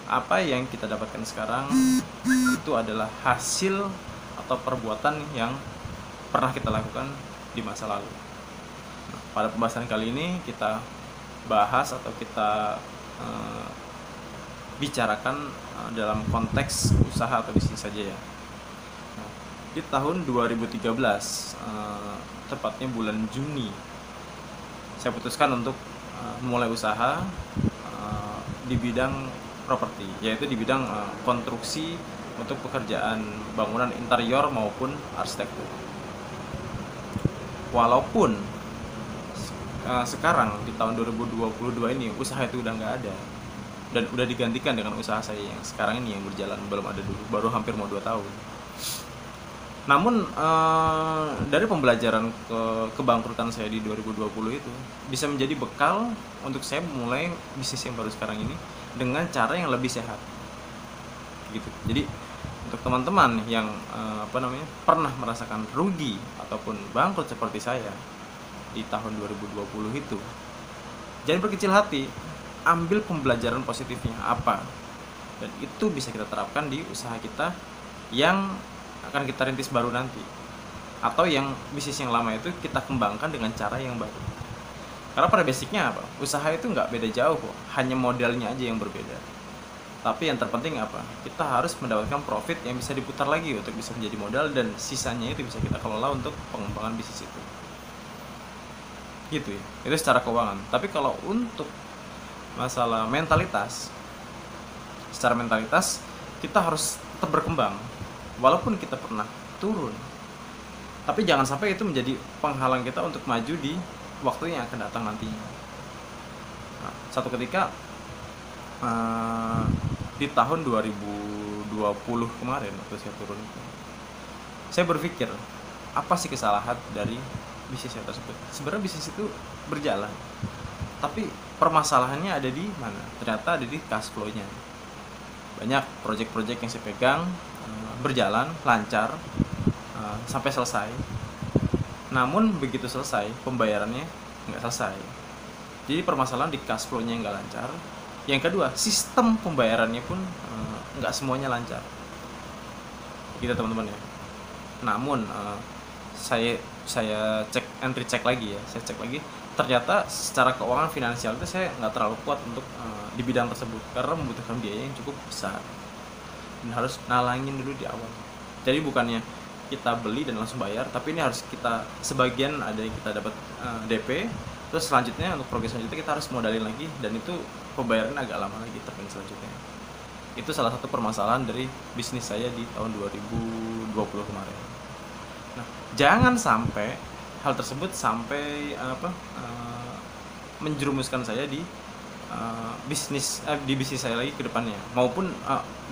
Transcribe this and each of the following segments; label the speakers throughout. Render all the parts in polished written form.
Speaker 1: apa yang kita dapatkan sekarang itu adalah hasil atau perbuatan yang pernah kita lakukan di masa lalu. Nah, pada pembahasan kali ini kita bahas atau kita bicarakan dalam konteks usaha atau bisnis saja ya. Nah, di tahun 2013, tepatnya bulan Juni, saya putuskan untuk memulai usaha di bidang properti, yaitu di bidang konstruksi untuk pekerjaan bangunan interior maupun arsitektur. Walaupun sekarang di tahun 2022 ini usaha itu udah nggak ada dan udah digantikan dengan usaha saya yang sekarang ini yang berjalan, belum ada dulu, baru hampir mau 2 tahun. Namun dari pembelajaran kebangkrutan saya di 2020 itu bisa menjadi bekal untuk saya memulai bisnis yang baru sekarang ini dengan cara yang lebih sehat gitu. Jadi untuk teman-teman yang pernah merasakan rugi ataupun bangkrut seperti saya di tahun 2020 itu, jangan berkecil hati, ambil pembelajaran positifnya apa, dan itu bisa kita terapkan di usaha kita yang akan kita rintis baru nanti, atau yang bisnis yang lama itu kita kembangkan dengan cara yang baru. Karena pada basicnya apa? Usaha itu nggak beda jauh kok, hanya modalnya aja yang berbeda. Tapi yang terpenting apa? Kita harus mendapatkan profit yang bisa diputar lagi untuk bisa menjadi modal, dan sisanya itu bisa kita kelola untuk pengembangan bisnis itu. Gitu ya. Itu secara keuangan. Tapi kalau untuk masalah mentalitas, secara mentalitas kita harus tetap berkembang walaupun kita pernah turun. Tapi jangan sampai itu menjadi penghalang kita untuk maju di waktu yang akan datang nantinya. Nah, satu ketika di tahun 2020 kemarin waktu saya turun itu, saya berpikir apa sih kesalahan dari bisnis saya tersebut. Sebenarnya bisnis itu berjalan, tapi permasalahannya ada di mana? Ternyata ada di cash flow-nya. Banyak proyek-proyek yang saya pegang berjalan lancar sampai selesai, namun begitu selesai pembayarannya nggak selesai. Jadi permasalahan di cash flow-nya nggak lancar. Yang kedua, sistem pembayarannya pun nggak semuanya lancar gitu teman-teman ya. Namun saya cek lagi, ternyata secara keuangan finansial itu saya nggak terlalu kuat untuk di bidang tersebut, karena membutuhkan biaya yang cukup besar dan harus nalangin dulu di awal. Jadi bukannya kita beli dan langsung bayar, tapi ini harus kita sebagian ada yang kita dapat DP, terus selanjutnya untuk progres selanjutnya kita harus modalin lagi, dan itu pembayaran agak lama lagi terkait selanjutnya. Itu salah satu permasalahan dari bisnis saya di tahun 2020 kemarin. Nah, jangan sampai hal tersebut sampai menjerumuskan saya di bisnis saya lagi ke depannya, maupun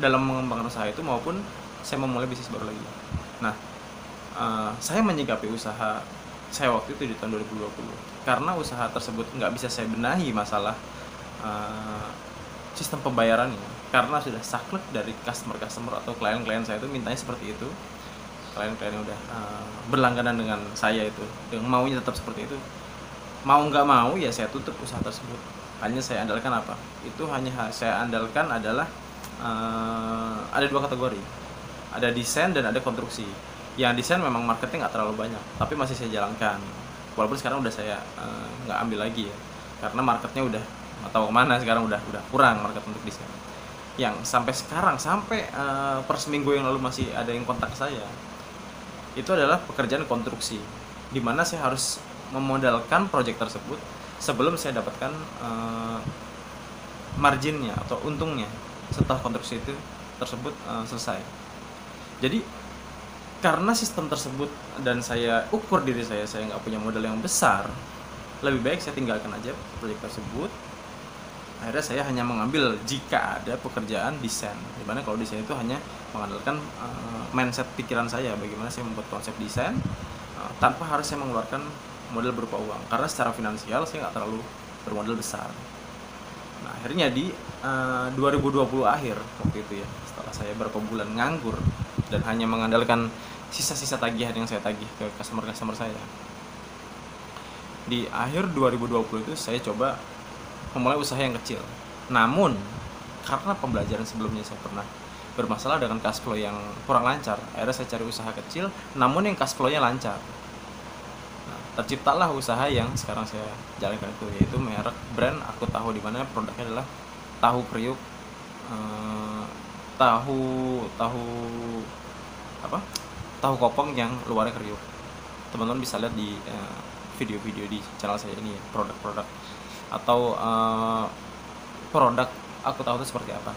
Speaker 1: dalam mengembangkan usaha itu, maupun saya memulai bisnis baru lagi. Nah, saya menyikapi usaha saya waktu itu di tahun 2020 karena usaha tersebut nggak bisa saya benahi masalah sistem pembayarannya, karena sudah saklek dari customer atau klien saya itu mintanya seperti itu. Klien yang udah berlangganan dengan saya itu, dengan maunya tetap seperti itu, mau nggak mau ya saya tutup usaha tersebut. Hanya saya andalkan apa? Itu hanya saya andalkan adalah ada 2 kategori, ada desain dan ada konstruksi. Yang desain memang marketnya nggak terlalu banyak, tapi masih saya jalankan. Walaupun sekarang udah saya nggak ambil lagi ya, karena marketnya udah nggak tahu kemana sekarang, udah kurang market untuk desain. Yang sampai per seminggu yang lalu masih ada yang kontak saya, itu adalah pekerjaan konstruksi, di mana saya harus memodalkan proyek tersebut sebelum saya dapatkan marginnya atau untungnya setelah konstruksi itu tersebut selesai. Jadi karena sistem tersebut dan saya ukur diri saya nggak punya modal yang besar, lebih baik saya tinggalkan aja proyek tersebut. Akhirnya saya hanya mengambil jika ada pekerjaan desain, dimana kalau desain itu hanya mengandalkan mindset pikiran saya, bagaimana saya membuat konsep desain tanpa harus saya mengeluarkan modal berupa uang, karena secara finansial saya nggak terlalu bermodal besar. Nah, akhirnya di 2020 akhir waktu itu ya, setelah saya beberapa bulan nganggur dan hanya mengandalkan sisa-sisa tagihan yang saya tagih ke customer saya, di akhir 2020 itu saya coba memulai usaha yang kecil. Namun karena pembelajaran sebelumnya saya pernah bermasalah dengan cash flow yang kurang lancar. Akhirnya saya cari usaha kecil namun yang cash flow-nya lancar. Nah, terciptalah usaha yang sekarang saya jalankan itu, yaitu merek brand Aku Tahu, di mana produknya adalah tahu kriuk, tahu tahu apa tahu kopong yang luarnya kriuk. Teman-teman bisa lihat di video-video di channel saya ini ya, produk-produk atau produk Aku Tahu itu seperti apa.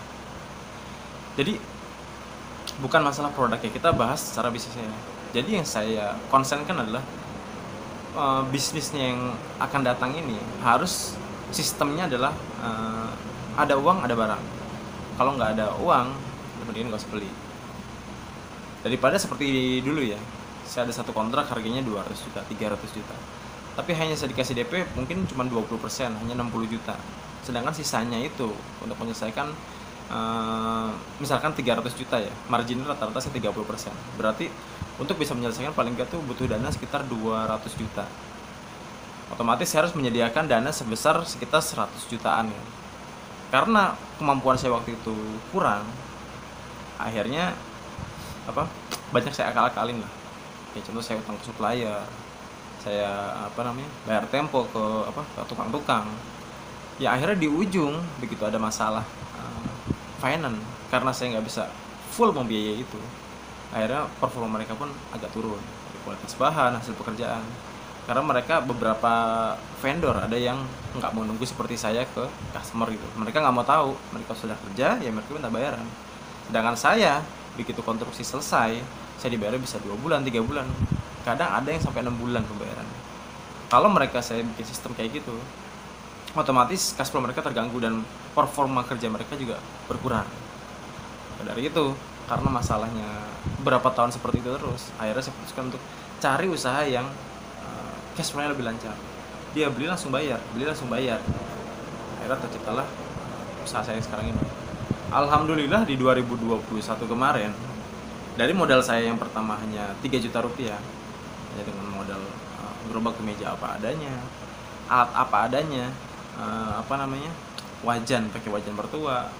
Speaker 1: Jadi bukan masalah produknya, kita bahas secara bisnisnya. Jadi yang saya konsenkan adalah bisnisnya yang akan datang ini harus sistemnya adalah ada uang ada barang. Kalau nggak ada uang, mending nggak usah beli. Daripada seperti dulu ya, saya ada satu kontrak harganya 200 juta, 300 juta, tapi hanya saya dikasih DP mungkin cuma 20%, hanya 60 juta. Sedangkan sisanya itu untuk menyelesaikan misalkan 300 juta ya, margin rata-rata saya 30%. Berarti untuk bisa menyelesaikan paling nggak tuh butuh dana sekitar 200 juta. Otomatis saya harus menyediakan dana sebesar sekitar 100 jutaan ya. Karena kemampuan saya waktu itu kurang, akhirnya banyak saya akal-akalin lah. Ya contoh saya utang ke supplier, saya bayar tempo ke tukang-tukang. Ya akhirnya di ujung begitu ada masalah finance, karena saya nggak bisa full membiayai itu, akhirnya performa mereka pun agak turun dari kualitas bahan, hasil pekerjaan. Karena mereka beberapa vendor ada yang nggak mau nunggu seperti saya ke customer gitu. Mereka nggak mau tahu, mereka sudah kerja ya mereka minta bayaran. Sedangkan saya begitu konstruksi selesai, saya dibayar bisa 2 bulan, 3 bulan, kadang ada yang sampai 6 bulan pembayaran. Kalau mereka saya bikin sistem kayak gitu, otomatis cash flow mereka terganggu dan performa kerja mereka juga berkurang. Dari itu, karena masalahnya berapa tahun seperti itu terus, akhirnya saya putuskan untuk cari usaha yang cash flow-nya lebih lancar. Dia beli langsung bayar. Akhirnya terciptalah usaha saya sekarang ini. Alhamdulillah di 2021 kemarin, dari modal saya yang pertama hanya 3 juta rupiah, hanya dengan modal gerobak kemeja apa adanya, alat apa adanya, wajan, pakai wajan mertua,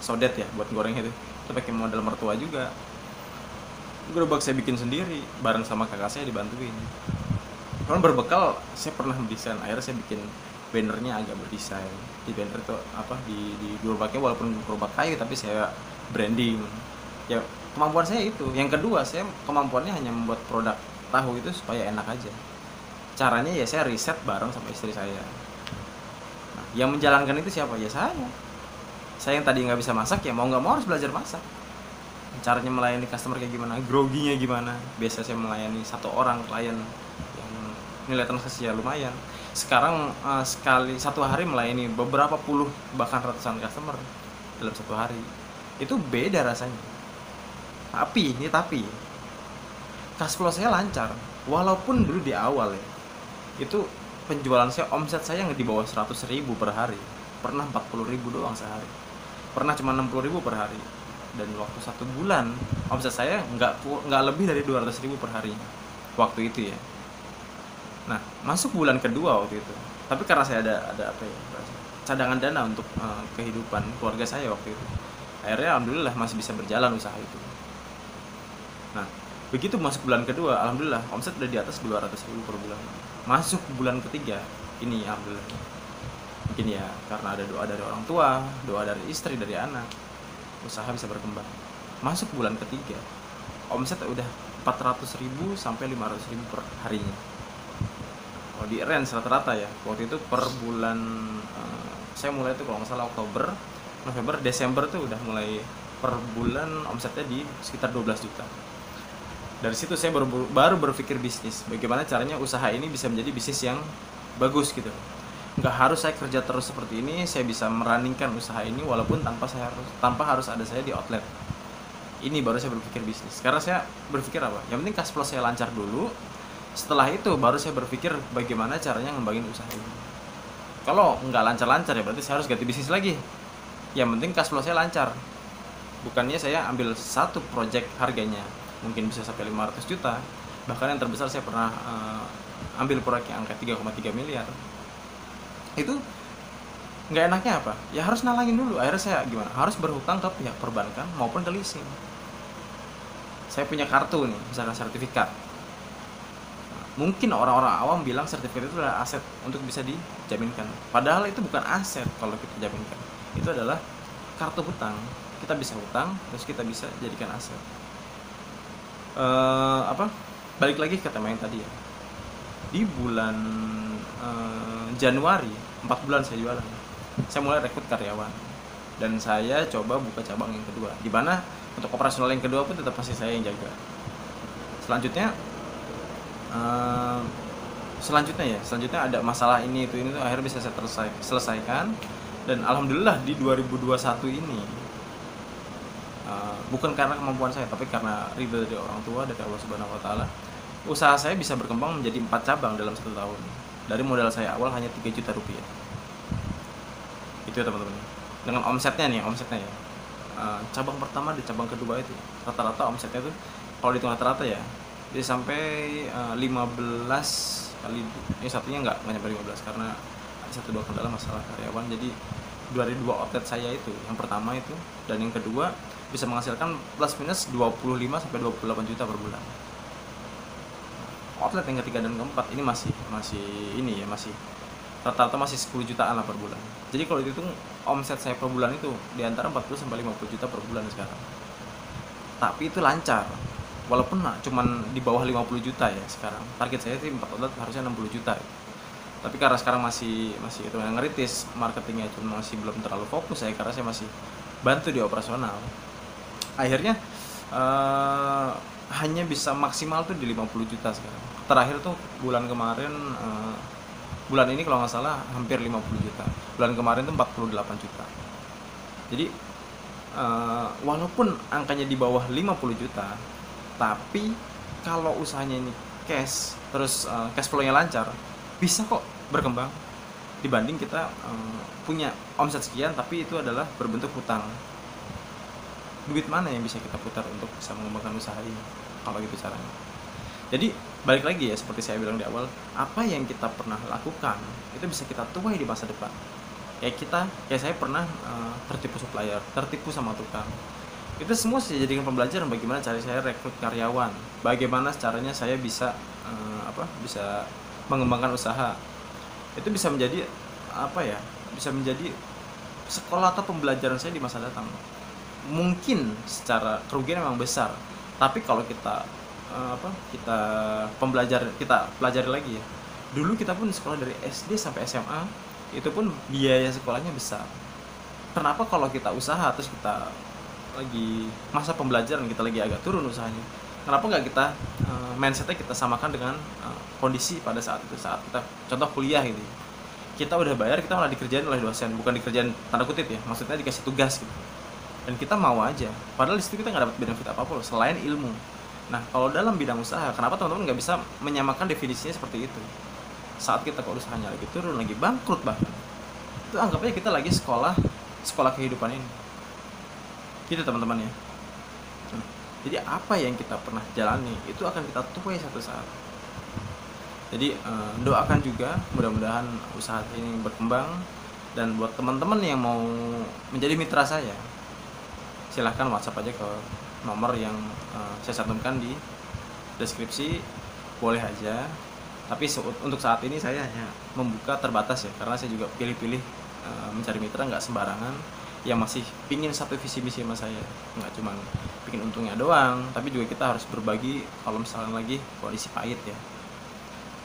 Speaker 1: sodet ya buat goreng itu pakai modal mertua juga. Gerobak saya bikin sendiri bareng sama kakak saya, dibantuin. Kalau berbekal saya pernah mendesain, akhirnya saya bikin bannernya agak berdesain. Di banner itu di gerobaknya walaupun gerobak kayu tapi saya branding. Ya kemampuan saya itu. Yang kedua, saya kemampuannya hanya membuat produk tahu itu supaya enak aja. Caranya ya saya riset bareng sama istri saya. Nah, yang menjalankan itu siapa? Ya saya. Saya yang tadi nggak bisa masak, ya mau nggak mau harus belajar masak. Caranya melayani customer kayak gimana, groginya gimana. Biasa saya melayani satu orang klien yang nilai transaksinya lumayan. Sekarang satu hari melayani beberapa puluh bahkan ratusan customer dalam satu hari. Itu beda rasanya. Tapi cash flow saya lancar. Walaupun dulu di awal ya, itu penjualan saya, omset saya yang di bawah 100.000 per hari. Pernah 40.000 doang sehari. Pernah cuma 60.000 per hari. Dan waktu 1 bulan omset saya nggak lebih dari 200.000 per hari waktu itu ya. Nah, masuk bulan kedua waktu itu. Tapi karena saya ada cadangan dana untuk kehidupan keluarga saya waktu itu. Akhirnya alhamdulillah masih bisa berjalan usaha itu. Nah, begitu masuk bulan kedua, alhamdulillah omset udah di atas 200.000 per bulan. Masuk bulan ketiga, ini alhamdulillah. Mungkin ya karena ada doa dari orang tua, doa dari istri, dari anak, usaha bisa berkembang. Masuk bulan ketiga, omset udah 400.000 sampai 500.000 per harinya. Kalau di range rata-rata ya, waktu itu per bulan saya mulai itu kalau nggak salah Oktober, November, Desember tuh udah mulai per bulan omsetnya di sekitar 12 juta. Dari situ saya baru berpikir bisnis, bagaimana caranya usaha ini bisa menjadi bisnis yang bagus gitu. Nggak harus saya kerja terus seperti ini, saya bisa merunningkan usaha ini walaupun tanpa harus ada saya di outlet. Ini baru saya berpikir bisnis. Karena saya berpikir apa? Yang penting cash flow saya lancar dulu. Setelah itu baru saya berpikir bagaimana caranya ngembangin usaha ini. Kalau nggak lancar-lancar ya berarti saya harus ganti bisnis lagi. Yang penting cash flow saya lancar. Bukannya saya ambil satu project harganya mungkin bisa sampai 500 juta. Bahkan yang terbesar saya pernah ambil proyek yang angka 3,3 miliar. Itu Nggak enaknya apa? Ya harus nalangin dulu. Akhirnya saya gimana? Harus berhutang ke pihak perbankan maupun ke leasing. Saya punya kartu nih, misalkan sertifikat. Mungkin orang-orang awam bilang sertifikat itu adalah aset untuk bisa dijaminkan. Padahal itu bukan aset kalau kita jaminkan. Itu adalah kartu hutang. Kita bisa hutang, terus kita bisa jadikan aset. Apa? Balik lagi ke tema yang tadi ya. Di bulan Januari, 4 bulan saya jualan. Saya mulai rekrut karyawan. Dan saya coba buka cabang yang kedua. Di mana untuk operasional yang kedua pun tetap pasti saya yang jaga. Selanjutnya ada masalah ini itu akhirnya bisa saya selesaikan. Dan alhamdulillah di 2021 ini bukan karena kemampuan saya, tapi karena ridho dari orang tua, dari Allah Subhanahu Wa Taala, usaha saya bisa berkembang menjadi 4 cabang dalam 1 tahun. Dari modal saya awal hanya 3 juta rupiah. Itu ya teman-teman. Dengan omsetnya ya. Cabang pertama dan cabang kedua itu rata-rata omsetnya itu kalau dihitung rata-rata ya bisa sampai 15 kali. Ini satunya nggak nyampe 15 karena ada 1-2 kendala masalah karyawan. Jadi dari 2 outlet saya itu, yang pertama itu dan yang kedua bisa menghasilkan plus minus 25 sampai 28 juta per bulan. Outlet yang ketiga dan keempat ini masih rata-rata masih 10 jutaan lah per bulan. Jadi kalau dihitung omset saya per bulan itu di antara 40 sampai 50 juta per bulan sekarang. Tapi itu lancar. Walaupun cuman di bawah 50 juta ya sekarang. Target saya sih 4 outlet harusnya 60 juta. Tapi karena sekarang masih itu yang ngeritis, marketingnya cuma masih belum terlalu fokus saya, karena saya masih bantu di operasional. Akhirnya hanya bisa maksimal tuh di 50 juta sekarang. Terakhir tuh bulan kemarin, bulan ini kalau nggak salah hampir 50 juta. Bulan kemarin tuh 48 juta. Jadi walaupun angkanya di bawah 50 juta, tapi kalau usahanya ini cash, terus cash flow-nya lancar, bisa kok berkembang dibanding kita punya omset sekian tapi itu adalah berbentuk hutang. Duit mana yang bisa kita putar untuk bisa mengembangkan usaha ini kalau gitu caranya? Jadi balik lagi ya, seperti saya bilang di awal, apa yang kita pernah lakukan itu bisa kita tuai di masa depan. Kayak saya pernah tertipu supplier, tertipu sama tukang. Itu semua saya jadikan pembelajaran bagaimana cara saya rekrut karyawan, bagaimana caranya saya bisa bisa mengembangkan usaha. Itu bisa menjadi bisa menjadi sekolah atau pembelajaran saya di masa datang. Mungkin secara kerugian memang besar, tapi kalau kita pelajari lagi ya. Dulu kita pun sekolah dari SD sampai SMA, itu pun biaya sekolahnya besar. Kenapa kalau kita usaha terus kita lagi masa pembelajaran kita lagi agak turun usahanya, kenapa nggak kita mindsetnya kita samakan dengan kondisi pada saat kita contoh kuliah gitu. Kita udah bayar, kita malah dikerjain oleh dosen, bukan dikerjain tanda kutip ya, maksudnya dikasih tugas gitu, dan kita mau aja, padahal di situ kita nggak dapat benefit apa-apa loh selain ilmu. Nah kalau dalam bidang usaha, kenapa teman-teman nggak bisa menyamakan definisinya seperti itu? Saat kita kalau usahanya lagi turun, lagi bangkrut bahkan, itu anggap aja kita lagi sekolah kehidupan ini gitu teman-teman ya. Jadi apa yang kita pernah jalani itu akan kita tuai satu saat. Jadi doakan juga mudah-mudahan usaha ini berkembang. Dan buat teman-teman yang mau menjadi mitra saya, silahkan WhatsApp aja ke nomor yang saya cantumkan di deskripsi, boleh aja. Tapi untuk saat ini saya hanya membuka terbatas ya, karena saya juga pilih-pilih mencari mitra, nggak sembarangan. Yang masih pingin satu visi misi sama saya, nggak cuma bikin untungnya doang, tapi juga kita harus berbagi kalau misalnya lagi kondisi pahit ya.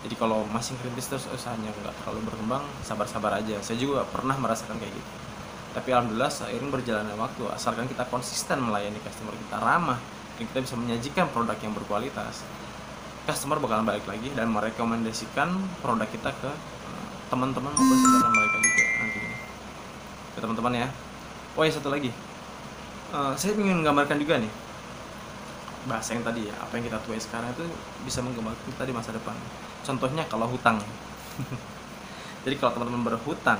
Speaker 1: Jadi kalau masih kritis terus usahanya nggak terlalu berkembang, sabar-sabar aja. Saya juga pernah merasakan kayak gitu, tapi alhamdulillah seiring berjalannya waktu, asalkan kita konsisten melayani customer kita, ramah, dan kita bisa menyajikan produk yang berkualitas, customer bakalan balik lagi dan merekomendasikan produk kita ke teman-teman maupun saudara mereka juga nantinya. Ya teman-teman ya. Oh ya, satu lagi, saya ingin menggambarkan juga nih bahasa yang tadi ya, apa yang kita tuai sekarang itu bisa menggambarkan kita di masa depan. Contohnya kalau hutang. Jadi kalau teman-teman berhutang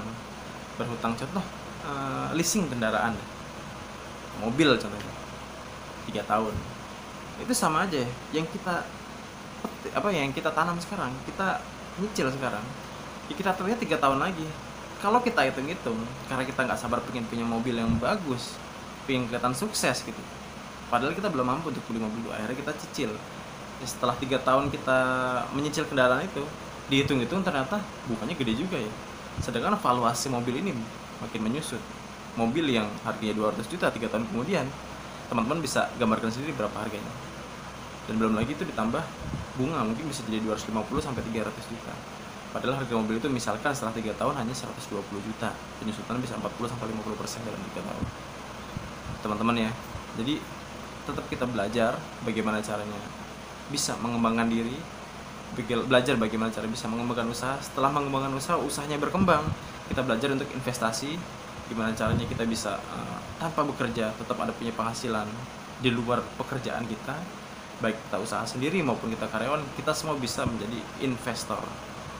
Speaker 1: contoh leasing kendaraan, mobil contohnya 3 tahun, itu sama aja yang kita tanam sekarang, kita nyicil sekarang ya, kita tuai 3 tahun lagi. kalau kita hitung-hitung, karena kita nggak sabar pengen punya mobil yang bagus, pengen kelihatan sukses gitu, padahal kita belum mampu untuk beli mobil, akhirnya kita cicil. Ya, setelah 3 tahun kita menyicil kendaraan itu, dihitung-hitung ternyata bukannya gede juga ya, sedangkan valuasi mobil ini makin menyusut. Mobil yang harganya 200 juta 3 tahun kemudian, teman-teman bisa gambarkan sendiri berapa harganya. Dan belum lagi itu ditambah bunga, mungkin bisa jadi 250 sampai 300 juta. Padahal harga mobil itu misalkan setelah 3 tahun hanya 120 juta. Penyusutan bisa 40 sampai 50% dalam 3 tahun. Teman-teman ya. Jadi tetap kita belajar bagaimana caranya bisa mengembangkan diri, belajar bagaimana cara bisa mengembangkan usaha. Setelah mengembangkan usaha, usahanya berkembang, kita belajar untuk investasi, gimana caranya kita bisa tanpa bekerja tetap ada punya penghasilan di luar pekerjaan kita, baik kita usaha sendiri maupun kita karyawan. Kita semua bisa menjadi investor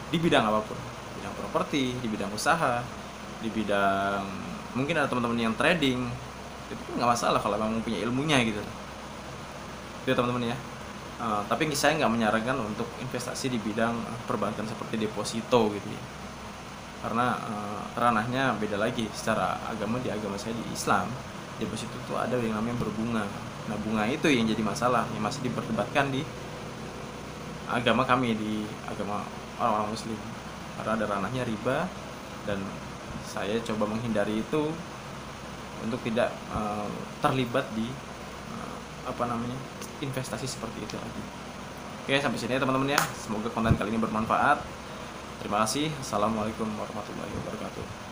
Speaker 1: di bidang apapun, di bidang properti, di bidang usaha, di bidang mungkin ada teman-teman yang trading, itu nggak masalah kalau memang punya ilmunya gitu. Itu teman-teman ya. Tapi saya nggak menyarankan untuk investasi di bidang perbankan seperti deposito gitu ya, karena ranahnya beda lagi. Secara agama, di agama saya di Islam, deposito itu ada yang namanya berbunga. Nah, bunga itu yang jadi masalah, yang masih diperdebatkan di agama kami, di agama orang-orang muslim, karena ada ranahnya riba, dan saya coba menghindari itu untuk tidak terlibat di investasi seperti itu lagi. Oke, sampai sini ya teman-teman ya. Semoga konten kali ini bermanfaat. Terima kasih. Assalamualaikum warahmatullahi wabarakatuh.